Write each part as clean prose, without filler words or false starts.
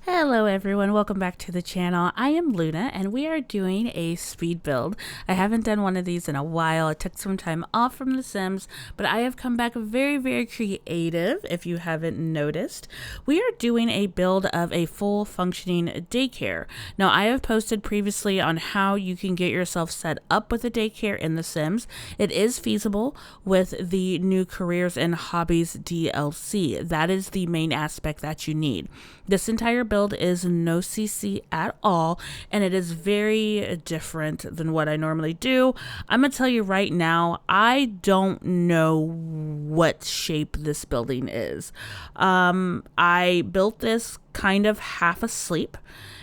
Hello everyone, welcome back to the channel. I am Luna and we are doing a speed build. I haven't done one of these in a while. I took some time off from The Sims, but I have come back very creative if you haven't noticed. We are doing a build of a full functioning daycare. Now I have posted previously on how you can get yourself set up with a daycare in The Sims. It is feasible with the new careers and hobbies DLC. That is the main aspect that you need. This entire build is no CC at all, and it is very different than what I normally do. I'm gonna tell you right now, I don't know what shape this building is. I built this kind of half asleep,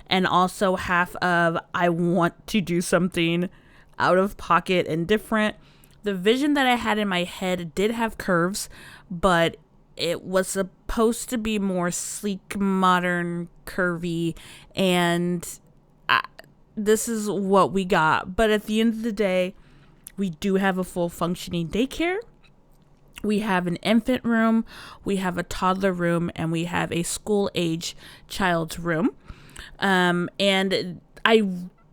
and also half of I want to do something out of pocket and different. The vision that I had in my head did have curves, but it was supposed to be more sleek, modern, curvy, and this is what we got. But at the end of the day, we do have a full functioning daycare. We have an infant room, we have a toddler room, and we have a school-age child's room.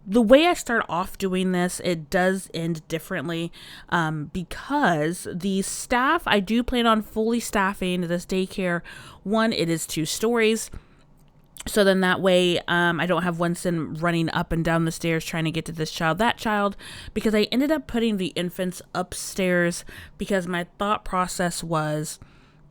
The way I start off doing this, it does end differently because the staff, I do plan on fully staffing this daycare. One, it is 2 stories. So then that way I don't have one Sim running up and down the stairs trying to get to this child, that child, because I ended up putting the infants upstairs because my thought process was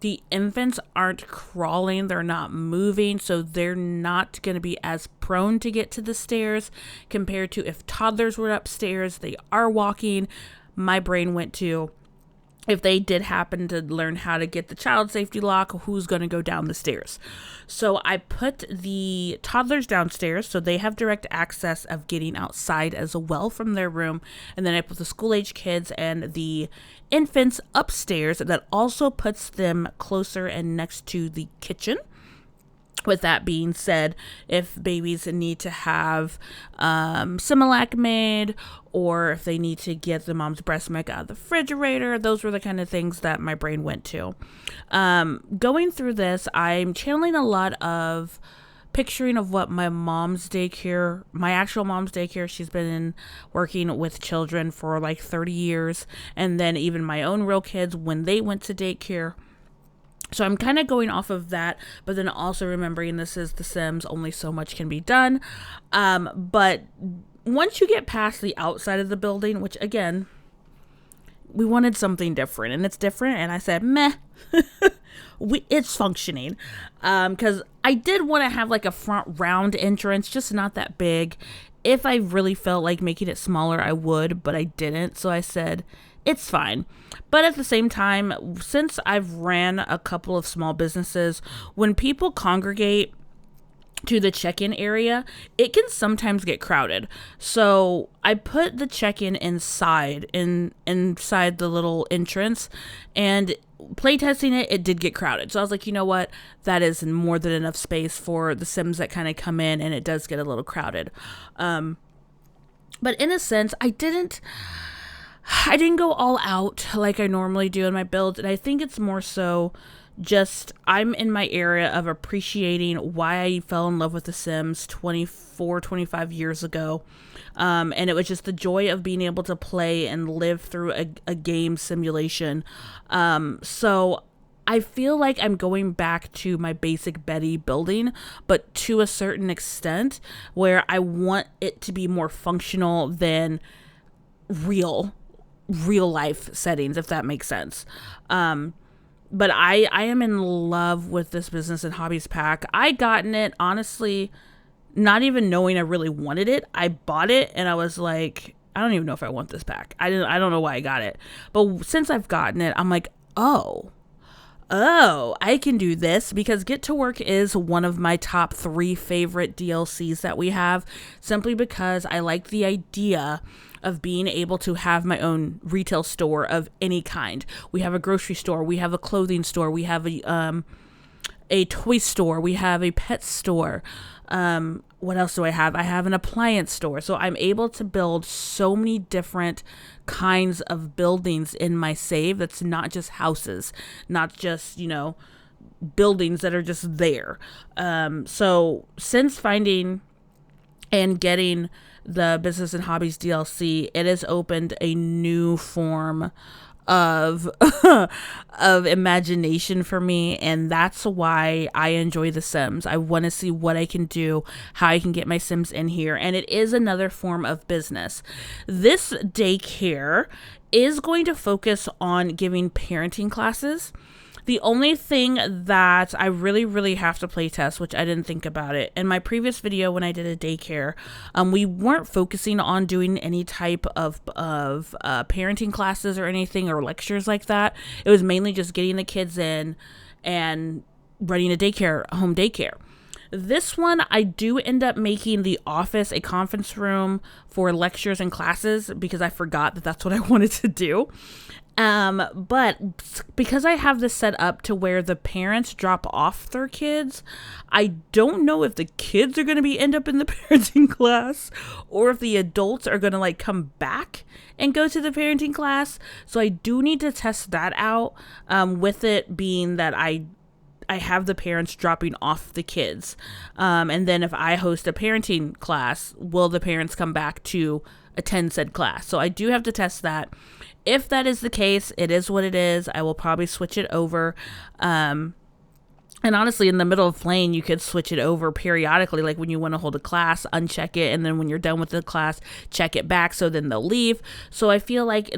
the infants aren't crawling, they're not moving, so they're not going to be as prone to get to the stairs compared to if toddlers were upstairs, they are walking. My brain went to, if they did happen to learn how to get the child safety lock, who's going to go down the stairs? So I put the toddlers downstairs so they have direct access of getting outside as well from their room. And then I put the school-age kids and the infants upstairs. That also puts them closer and next to the kitchen. With that being said, if babies need to have Similac made, or if they need to get the mom's breast milk out of the refrigerator, those were the kind of things that my brain went to. Going through this, I'm channeling a lot of picturing of what my mom's daycare, my actual mom's daycare, she's been working with children for like 30 years, and then even my own real kids when they went to daycare. So I'm kind of going off of that, but then also remembering this is The Sims, only so much can be done. But once you get past the outside of the building, which again, we wanted something different, and it's different, and I said, meh, it's functioning. Because I did want to have like a front round entrance, just not that big. If I really felt like making it smaller, I would, but I didn't. So I said, it's fine. But at the same time, since I've ran a couple of small businesses, when people congregate to the check-in area, it can sometimes get crowded. So I put the check-in inside the little entrance, and playtesting it did get crowded. So I was like, you know what? That is more than enough space for the Sims that kind of come in, and it does get a little crowded. But in a sense, I didn't go all out like I normally do in my builds, and I think it's more so just I'm in my area of appreciating why I fell in love with The Sims 25 years ago, and it was just the joy of being able to play and live through a game simulation. So I feel like I'm going back to my basic Betty building, but to a certain extent where I want it to be more functional than real life settings, if that makes sense. But I am in love with this business and hobbies pack. I gotten it honestly not even knowing I really wanted it. I bought it and I was like, I don't even know if I want this pack. I don't know why I got it. But since I've gotten it, I'm like, oh, I can do this, because Get to Work is one of my top 3 favorite DLCs that we have, simply because I like the idea of being able to have my own retail store of any kind. We have a grocery store, we have a clothing store, we have a toy store, we have a pet store. What else do I have? I have an appliance store. So I'm able to build so many different kinds of buildings in my save. That's not just houses, not just, buildings that are just there. So since finding and getting the Business and Hobbies DLC, it has opened a new form of of imagination for me, and that's why I enjoy The Sims. I want to see what I can do, how I can get my Sims in here, and it is another form of business. This daycare is going to focus on giving parenting classes. The only thing that I really have to play test, which I didn't think about it, in my previous video when I did a daycare, we weren't focusing on doing any type of parenting classes or anything or lectures like that. It was mainly just getting the kids in and running a home daycare. This one, I do end up making the office a conference room for lectures and classes because I forgot that that's what I wanted to do. But because I have this set up to where the parents drop off their kids, I don't know if the kids are going to end up in the parenting class or if the adults are going to like come back and go to the parenting class. So I do need to test that out, with it being that I have the parents dropping off the kids. And then if I host a parenting class, will the parents come back to attend said class? So I do have to test that. If that is the case, it is what it is. I will probably switch it over. And honestly, in the middle of playing, you could switch it over periodically. Like when you want to hold a class, uncheck it. And then when you're done with the class, check it back. So then they'll leave. So I feel like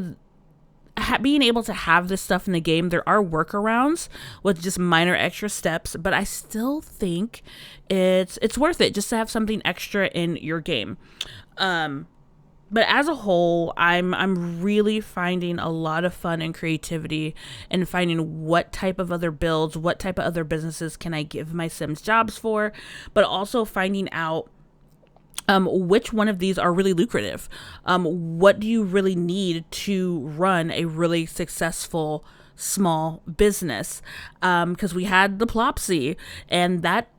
being able to have this stuff in the game, there are workarounds with just minor extra steps, but I still think it's worth it just to have something extra in your game. But as a whole, I'm really finding a lot of fun and creativity and finding what type of other builds, what type of other businesses can I give my Sims jobs for, but also finding out which one of these are really lucrative. What do you really need to run a really successful small business? Because we had the Plopsy, and that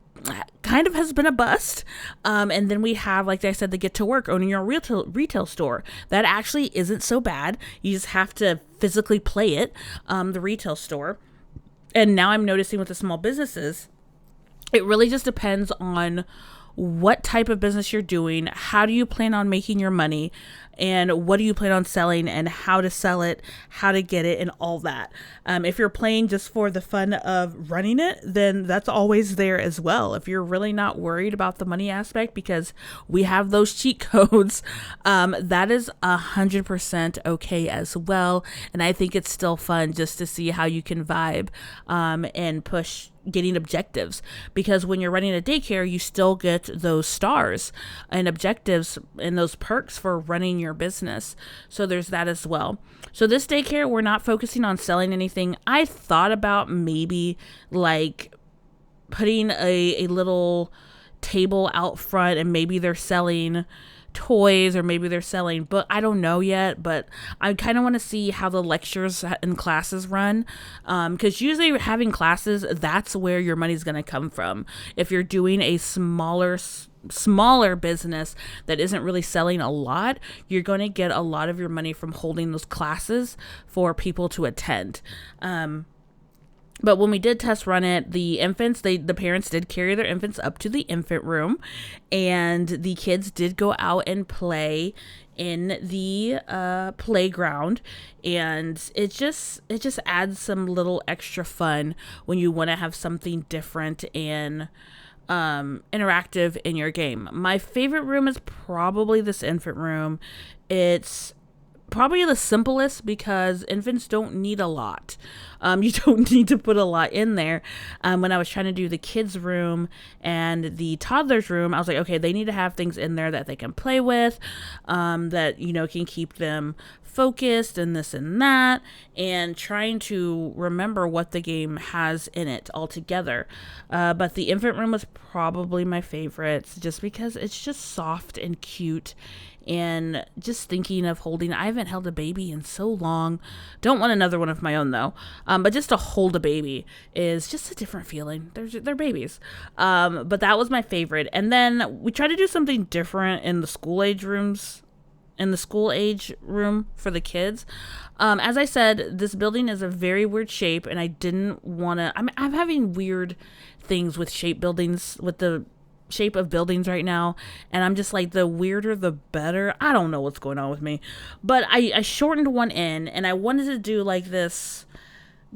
kind of has been a bust. And then we have, like I said, the Get to Work, owning your retail store. That actually isn't so bad. You just have to physically play it, the retail store. And now I'm noticing with the small businesses, it really just depends on what type of business you're doing, how do you plan on making your money, and what do you plan on selling, and how to sell it, how to get it, and all that. If you're playing just for the fun of running it, then that's always there as well. If you're really not worried about the money aspect, because we have those cheat codes, that is 100% okay as well. And I think it's still fun just to see how you can vibe and push getting objectives, because when you're running a daycare, you still get those stars and objectives and those perks for running your business. So there's that as well. So this daycare, we're not focusing on selling anything. I thought about maybe like putting a little table out front, and maybe they're selling toys, or maybe they're selling book. I don't know yet, but I kind of want to see how the lectures and classes run, because usually having classes, that's where your money's going to come from. If you're doing a smaller business that isn't really selling a lot, you're going to get a lot of your money from holding those classes for people to attend. But when we did test run it, the infants, the parents did carry their infants up to the infant room, and the kids did go out and play in the playground, and it just adds some little extra fun when you want to have something different and interactive in your game. My favorite room is probably this infant room. It's probably the simplest because infants don't need a lot. You don't need to put a lot in there. When I was trying to do the kids room and the toddlers room, I was like, okay, they need to have things in there that they can play with, that, can keep them focused and this and that, and trying to remember what the game has in it altogether. But the infant room was probably my favorite, just because it's just soft and cute. And just thinking of holding, I haven't held a baby in so long. Don't want another one of my own though. But just to hold a baby is just a different feeling. They're babies. But that was my favorite. And then we tried to do something different in the school age rooms. in the school age room for the kids. As I said, this building is a very weird shape, and I didn't want to. I'm having weird things with shape buildings, with the shape of buildings right now, and I'm just like, the weirder the better. I don't know what's going on with me, but I shortened one end, and I wanted to do like this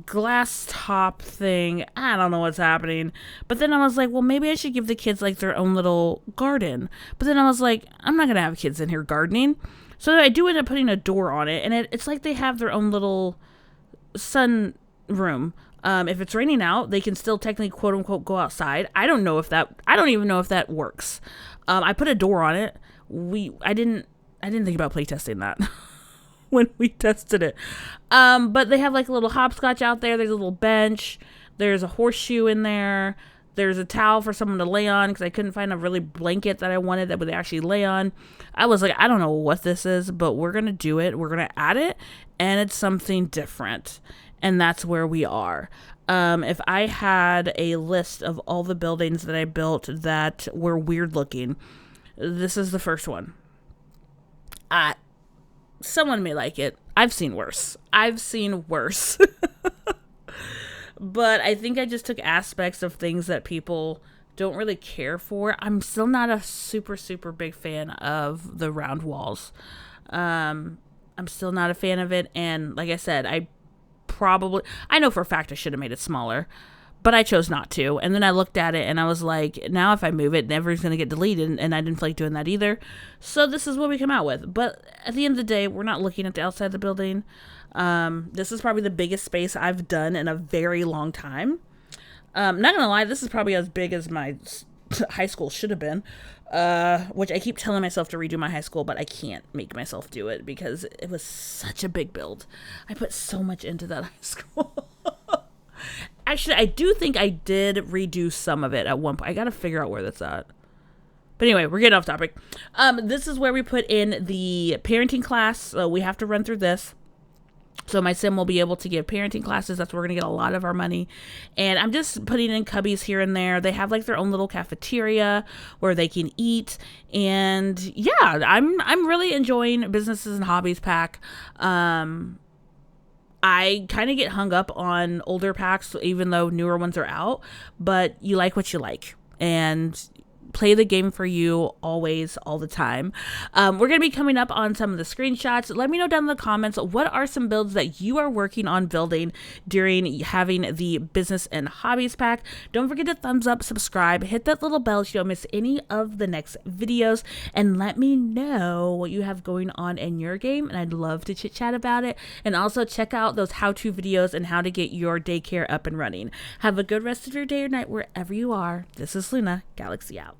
glass top thing. I don't know what's happening, but then I was like, well, maybe I should give the kids like their own little garden. But then I was like, I'm not gonna have kids in here gardening, so I do end up putting a door on it, and it's like they have their own little sun room. If it's raining out, they can still technically, quote unquote, go outside. I don't even know if that works. I put a door on it. I didn't think about playtesting that when we tested it. But they have like a little hopscotch out there. There's a little bench. There's a horseshoe in there. There's a towel for someone to lay on, because I couldn't find a really blanket that I wanted that would actually lay on. I was like, I don't know what this is, but we're going to do it. We're going to add it, and it's something different. And that's where we are. If I had a list of all the buildings that I built that were weird looking, this is the first one. Someone may like it. I've seen worse. But I think I just took aspects of things that people don't really care for. I'm still not a super, super big fan of the round walls. I'm still not a fan of it. And like I said, I know for a fact I should have made it smaller, but I chose not to. And then I looked at it and I was like, now if I move it, everything's going to get deleted. And I didn't feel like doing that either. So this is what we come out with. But at the end of the day, we're not looking at the outside of the building. This is probably the biggest space I've done in a very long time. Not going to lie, this is probably as big as my high school should have been. Which I keep telling myself to redo my high school, but I can't make myself do it because it was such a big build. I put so much into that high school. Actually, I do think I did redo some of it at one point. I got to figure out where that's at. But anyway, we're getting off topic. This is where we put in the parenting class. So we have to run through this. So my sim will be able to give parenting classes. That's where we're going to get a lot of our money. And I'm just putting in cubbies here and there. They have like their own little cafeteria where they can eat. And yeah, I'm really enjoying Businesses and Hobbies pack. I kind of get hung up on older packs, even though newer ones are out. But you like what you like. And play the game for you always, all the time. We're going to be coming up on some of the screenshots. Let me know down in the comments, what are some builds that you are working on building during having the Business and Hobbies pack. Don't forget to thumbs up, subscribe, hit that little bell so you don't miss any of the next videos, and let me know what you have going on in your game, and I'd love to chit chat about it. And also check out those how-to videos and how to get your daycare up and running. Have a good rest of your day or night wherever you are. This is Lunagalaxy out.